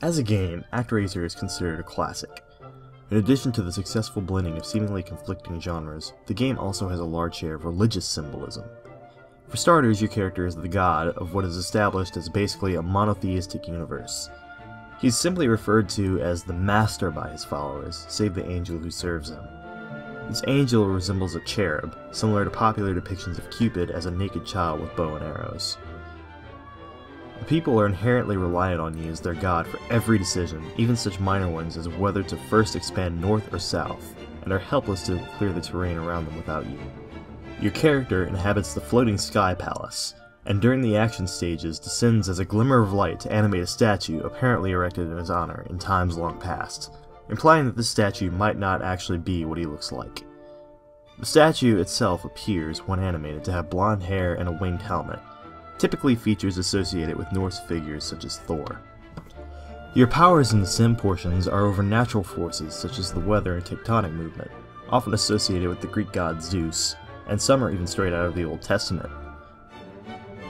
As a game, ActRaiser is considered a classic. In addition to the successful blending of seemingly conflicting genres, the game also has a large share of religious symbolism. For starters, your character is the god of what is established as basically a monotheistic universe. He is simply referred to as the Master by his followers, save the angel who serves him. This angel resembles a cherub, similar to popular depictions of Cupid as a naked child with bow and arrows. The people are inherently reliant on you as their god for every decision, even such minor ones as whether to first expand north or south, and are helpless to clear the terrain around them without you. Your character inhabits the floating sky palace, and during the action stages descends as a glimmer of light to animate a statue apparently erected in his honor in times long past, implying that this statue might not actually be what he looks like. The statue itself appears, when animated, to have blonde hair and a winged helmet, typically features associated with Norse figures such as Thor. Your powers in the sim portions are over natural forces such as the weather and tectonic movement, often associated with the Greek god Zeus, and some are even straight out of the Old Testament.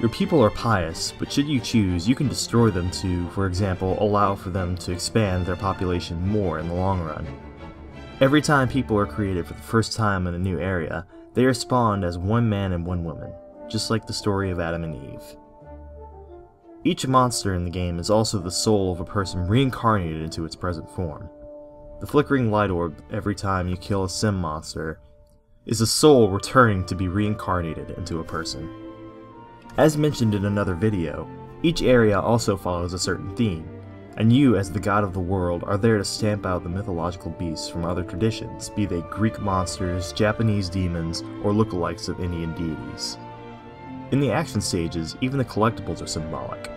Your people are pious, but should you choose, you can destroy them to, for example, allow for them to expand their population more in the long run. Every time people are created for the first time in a new area, they are spawned as one man and one woman, just like the story of Adam and Eve. Each monster in the game is also the soul of a person reincarnated into its present form. The flickering light orb every time you kill a sim monster is a soul returning to be reincarnated into a person. As mentioned in another video, each area also follows a certain theme, and you, as the god of the world, are there to stamp out the mythological beasts from other traditions, be they Greek monsters, Japanese demons, or lookalikes of Indian deities. In the action stages, even the collectibles are symbolic.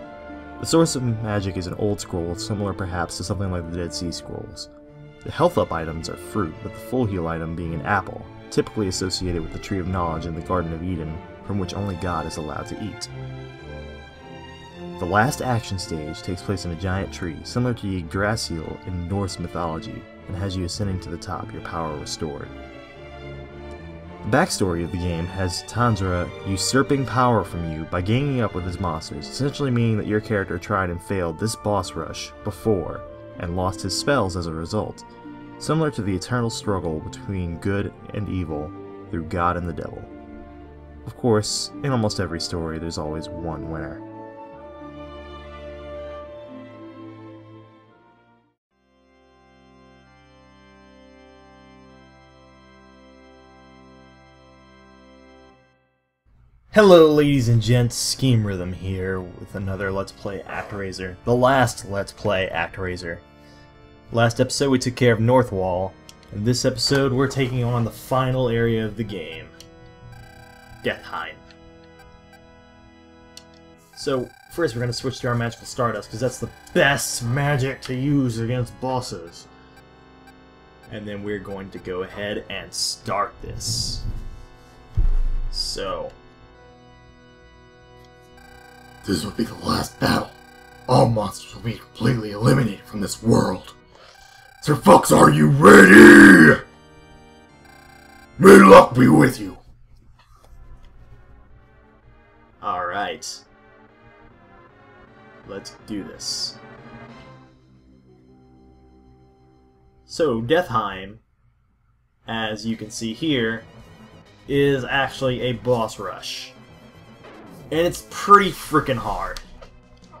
The source of magic is an old scroll, similar perhaps to something like the Dead Sea Scrolls. The health up items are fruit, with the full heal item being an apple, typically associated with the Tree of Knowledge in the Garden of Eden, from which only God is allowed to eat. The last action stage takes place in a giant tree, similar to Yggdrasil in Norse mythology, and has you ascending to the top, your power restored. The backstory of the game has Tanjiro usurping power from you by ganging up with his monsters, essentially meaning that your character tried and failed this boss rush before, and lost his spells as a result, similar to the eternal struggle between good and evil through God and the devil. Of course, in almost every story there's always one winner. Hello ladies and gents, Scheme Rhythm here with another Let's Play ActRaiser. The last Let's Play ActRaiser. Last episode we took care of Northwall, and this episode we're taking on the final area of the game, Deathheim. So first we're going to switch to our Magical Stardust, because that's the best magic to use against bosses. And then we're going to go ahead and start this. So this will be the last battle. All monsters will be completely eliminated from this world. Sir Fox, are you ready? May luck be with you. Alright. Let's do this. So, Deathheim, as you can see here, is actually a boss rush. And it's pretty freaking hard.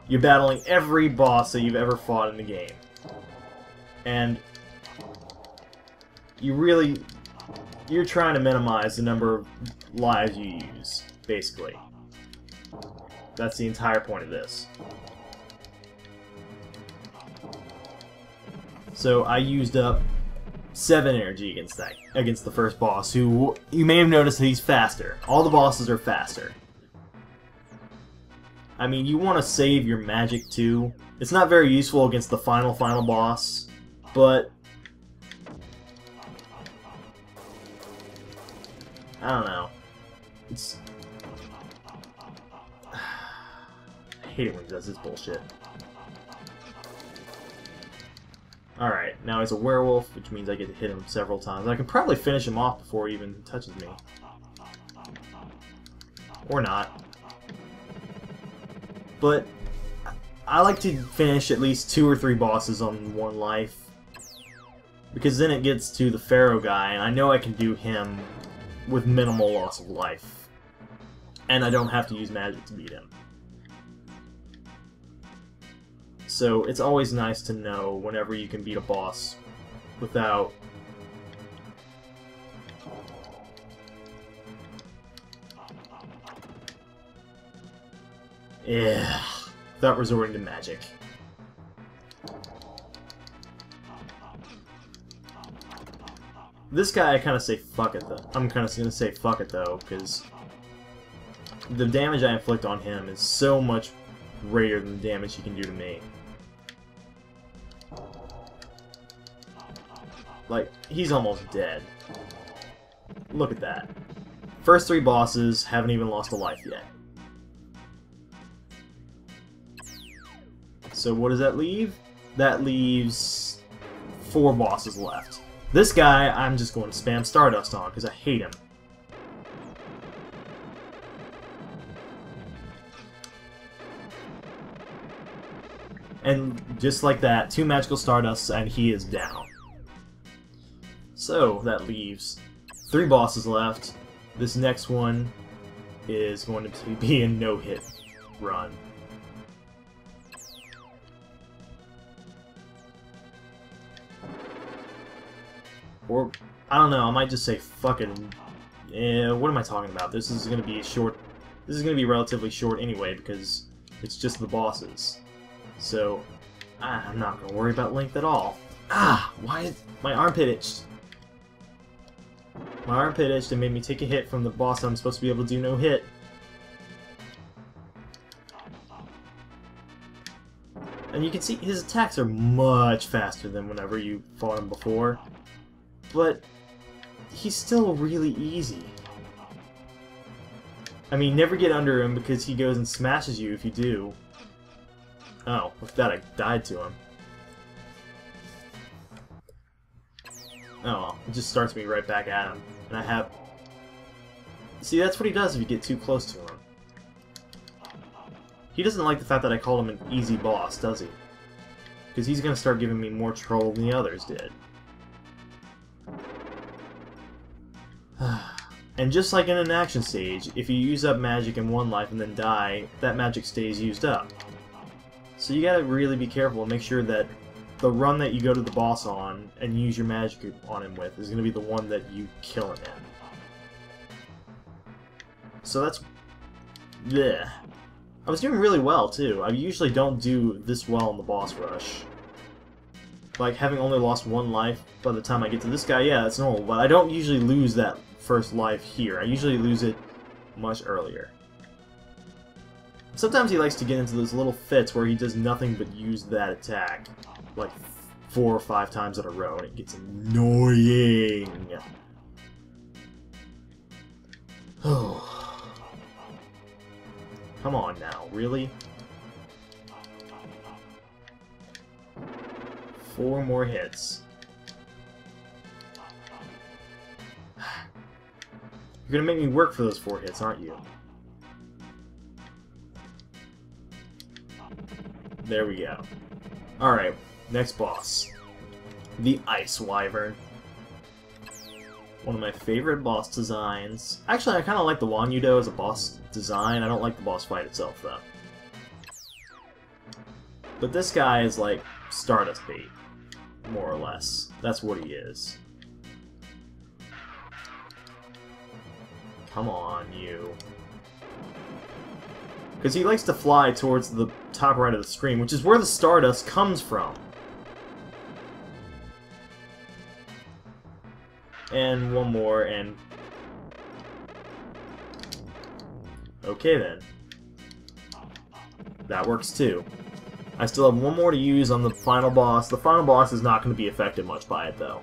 You're battling every boss that you've ever fought in the game. And you're trying to minimize the number of lives you use, basically. That's the entire point of this. So I used up 7 energy against the first boss, who you may have noticed that he's faster. All the bosses are faster. I mean, you want to save your magic too. It's not very useful against the final boss, but I don't know. It's I hate it when he does this bullshit. Alright, now he's a werewolf, which means I get to hit him several times. I can probably finish him off before he even touches me. Or not. But I like to finish at least 2 or 3 bosses on 1 life. Because then it gets to the Pharaoh guy, and I know I can do him with minimal loss of life. And I don't have to use magic to beat him. So it's always nice to know whenever you can beat a boss without... without resorting to magic. This guy, I kind of say fuck it though. I'm kind of going to say fuck it though, because the damage I inflict on him is so much greater than the damage he can do to me. Like, he's almost dead. Look at that. First 3 bosses haven't even lost a life yet. So what does that leave? That leaves 4 bosses left. This guy, I'm just going to spam Stardust on, because I hate him. And just like that, 2 magical Stardusts and he is down. So, that leaves 3 bosses left. This next one is going to be a no-hit run. Or, I don't know, I might just say fucking... what am I talking about? This is going to be short... This is going to be relatively short anyway, because it's just the bosses. So, I'm not going to worry about length at all. Why is... My armpit itched. My armpit itched and made me take a hit from the boss I'm supposed to be able to do no hit. And you can see his attacks are much faster than whenever you fought him before. But he's still really easy. I mean, never get under him because he goes and smashes you if you do. Oh, with that I died to him. Oh well, it just starts me right back at him. And I have... See, that's what he does if you get too close to him. He doesn't like the fact that I called him an easy boss, does he? Because he's going to start giving me more trouble than the others did. And just like in an action stage, if you use up magic in 1 life and then die, that magic stays used up. So you gotta really be careful and make sure that the run that you go to the boss on and use your magic on him with is gonna be the one that you kill him in. So that's... bleh. I was doing really well too. I usually don't do this well in the boss rush. Like, having only lost 1 life by the time I get to this guy, yeah, that's normal, but I don't usually lose that first life here. I usually lose it much earlier. Sometimes he likes to get into those little fits where he does nothing but use that attack, like 4 or 5 times in a row, and it gets annoying. Oh. Come on now, really? 4 more hits. You're gonna make me work for those 4 hits, aren't you? There we go. Alright, next boss. The Ice Wyvern. One of my favorite boss designs. Actually, I kind of like the Wanyudo as a boss design. I don't like the boss fight itself, though. But this guy is like Stardust bait, more or less. That's what he is. Come on, you. Because he likes to fly towards the top right of the screen, which is where the Stardust comes from. And one more, and... okay then. That works too. I still have 1 more to use on the final boss. The final boss is not going to be affected much by it, though.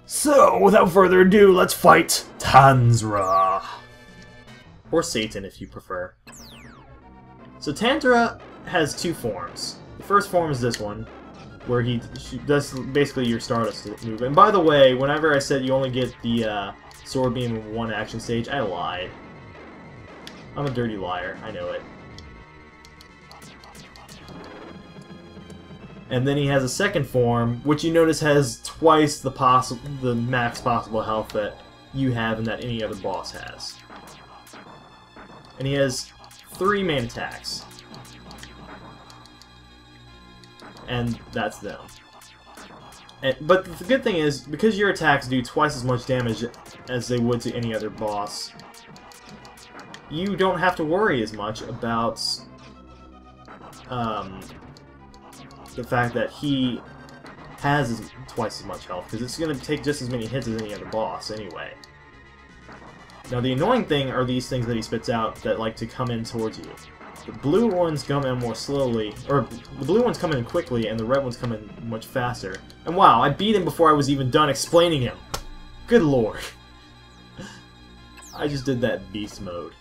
So, without further ado, let's fight Tanzra. Or Satan, if you prefer. So Tanzra has 2 forms. The first form is this one, where she does basically your Stardust move. And by the way, whenever I said you only get the Sword Beam in 1 action stage, I lied. I'm a dirty liar, I know it. And then he has a second form, which you notice has twice the max possible health that you have and that any other boss has. And he has 3 main attacks. And that's them. But the good thing is, because your attacks do twice as much damage as they would to any other boss, you don't have to worry as much about the fact that he has twice as much health, because it's going to take just as many hits as any other boss anyway. Now the annoying thing are these things that he spits out that like to come in towards you. The blue ones come in more slowly, or the blue ones come in quickly, and the red ones come in much faster. And wow, I beat him before I was even done explaining him! Good lord. I just did that beast mode.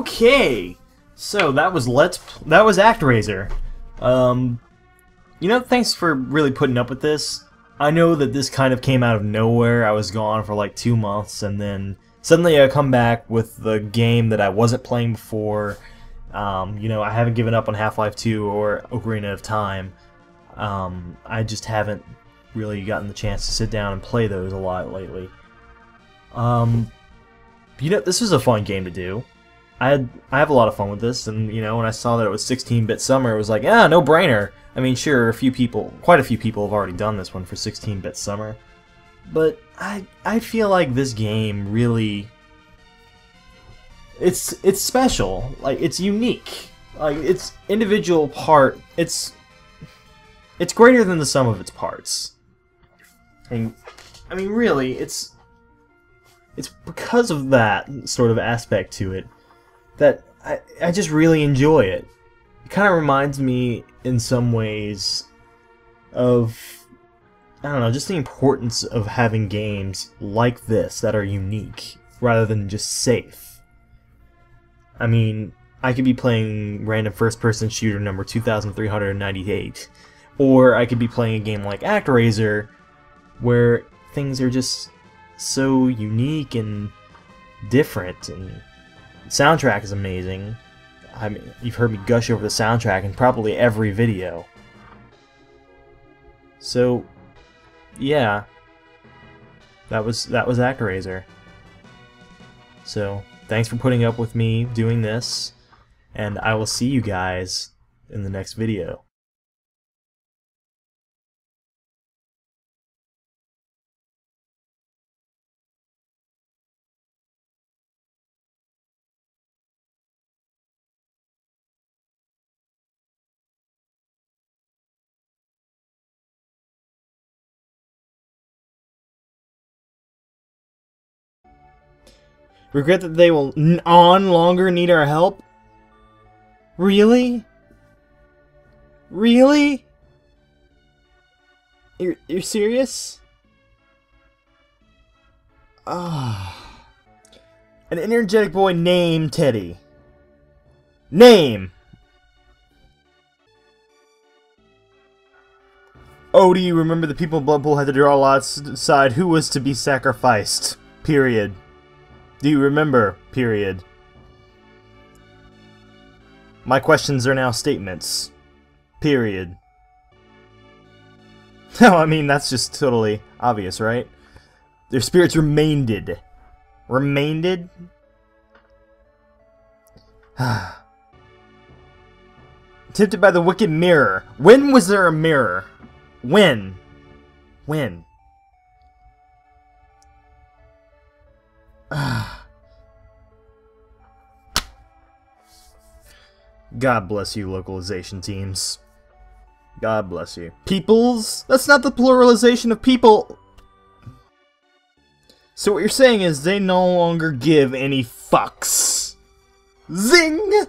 Okay, so that was ActRaiser. You know, thanks for really putting up with this. I know that this kind of came out of nowhere. I was gone for like 2 months, and then suddenly I come back with the game that I wasn't playing before. You know, I haven't given up on Half-Life 2 or Ocarina of Time. I just haven't really gotten the chance to sit down and play those a lot lately. You know, this was a fun game to do. I have a lot of fun with this, and you know, when I saw that it was 16-bit Summer, it was like, no brainer. I mean, sure, quite a few people have already done this one for 16-bit Summer, but I feel like this game really, it's special. Like, it's unique. Like, its individual part, it's greater than the sum of its parts. And I mean, really, it's because of that sort of aspect to it that I just really enjoy it. It kind of reminds me, in some ways, of, I don't know, just the importance of having games like this that are unique, rather than just safe. I mean, I could be playing random first-person shooter number 2398, or I could be playing a game like ActRaiser, where things are just so unique and different, and the soundtrack is amazing. I mean, you've heard me gush over the soundtrack in probably every video. So, yeah, that was ActRaiser. So, thanks for putting up with me doing this, and I will see you guys in the next video. Regret that they will longer need our help? Really? Really? You're serious? Ah. An energetic boy named Teddy. Name! Oh, do you remember the people in Bloodpool had to draw lots to decide who was to be sacrificed? Period. Do you remember? Period. My questions are now statements. Period. No, I mean, that's just totally obvious, right? Their spirits remained. Remained? Tempted by the wicked mirror. When was there a mirror? When? When? God bless you, localization teams. God bless you. Peoples? That's not the pluralization of people. So what you're saying is they no longer give any fucks. Zing!